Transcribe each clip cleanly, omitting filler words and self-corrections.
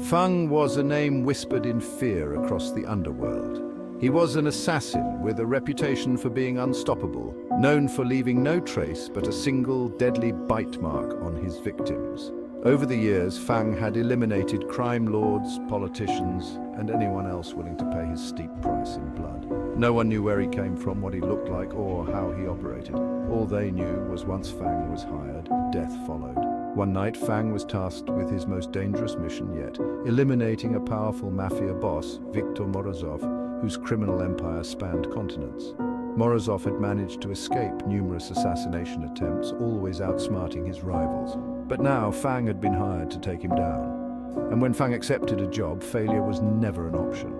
Fang was a name whispered in fear across the underworld. He was an assassin with a reputation for being unstoppable, known for leaving no trace but a single deadly bite mark on his victims. Over the years, Fang had eliminated crime lords, politicians, and anyone else willing to pay his steep price in blood. No one knew where he came from, what he looked like, or how he operated. All they knew was once Fang was hired, death followed. One night, Fang was tasked with his most dangerous mission yet, eliminating a powerful mafia boss, Viktor Morozov, whose criminal empire spanned continents. Morozov had managed to escape numerous assassination attempts, always outsmarting his rivals. But now, Fang had been hired to take him down. And when Fang accepted a job, failure was never an option.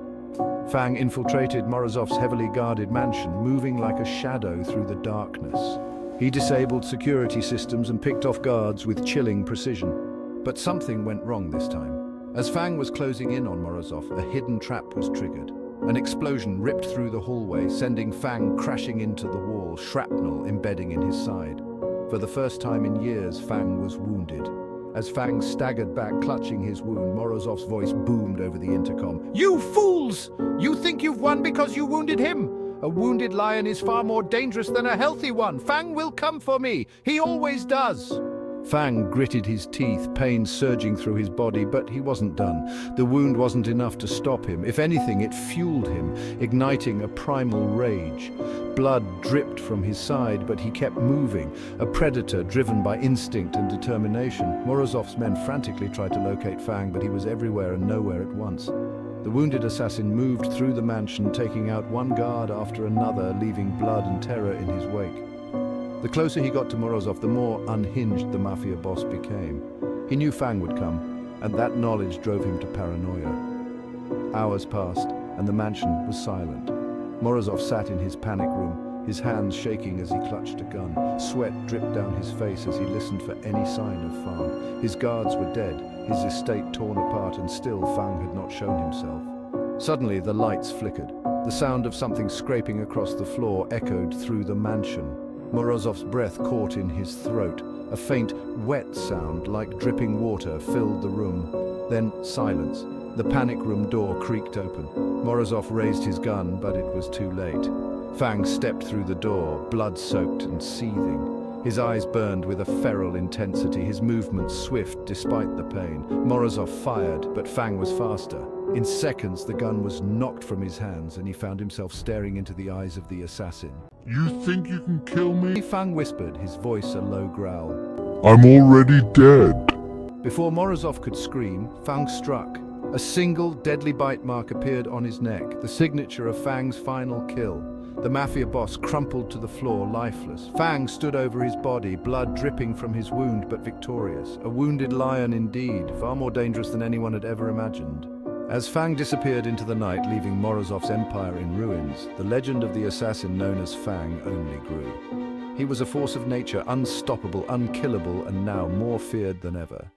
Fang infiltrated Morozov's heavily guarded mansion, moving like a shadow through the darkness. He disabled security systems and picked off guards with chilling precision. But something went wrong this time. As Fang was closing in on Morozov, a hidden trap was triggered. An explosion ripped through the hallway, sending Fang crashing into the wall, shrapnel embedding in his side. For the first time in years, Fang was wounded. As Fang staggered back, clutching his wound, Morozov's voice boomed over the intercom. "You fools! You think you've won because you wounded him? A wounded lion is far more dangerous than a healthy one. Fang will come for me. He always does." Fang gritted his teeth, pain surging through his body, but he wasn't done. The wound wasn't enough to stop him. If anything, it fueled him, igniting a primal rage. Blood dripped from his side, but he kept moving, a predator driven by instinct and determination. Morozov's men frantically tried to locate Fang, but he was everywhere and nowhere at once. The wounded assassin moved through the mansion, taking out one guard after another, leaving blood and terror in his wake. The closer he got to Morozov, the more unhinged the mafia boss became. He knew Fang would come, and that knowledge drove him to paranoia. Hours passed, and the mansion was silent. Morozov sat in his panic room, his hands shaking as he clutched a gun. Sweat dripped down his face as he listened for any sign of Fang. His guards were dead, his estate torn apart, and still Fang had not shown himself. Suddenly, the lights flickered. The sound of something scraping across the floor echoed through the mansion. Morozov's breath caught in his throat. A faint, wet sound like dripping water filled the room. Then silence. The panic room door creaked open. Morozov raised his gun, but it was too late. Fang stepped through the door, blood-soaked and seething. His eyes burned with a feral intensity, his movements swift despite the pain. Morozov fired, but Fang was faster. In seconds, the gun was knocked from his hands, and he found himself staring into the eyes of the assassin. "You think you can kill me?" Fang whispered, his voice a low growl. "I'm already dead." Before Morozov could scream, Fang struck. A single deadly bite mark appeared on his neck, the signature of Fang's final kill. The mafia boss crumpled to the floor, lifeless. Fang stood over his body, blood dripping from his wound, but victorious. A wounded lion indeed, far more dangerous than anyone had ever imagined. As Fang disappeared into the night, leaving Morozov's empire in ruins, the legend of the assassin known as Fang only grew. He was a force of nature, unstoppable, unkillable, and now more feared than ever.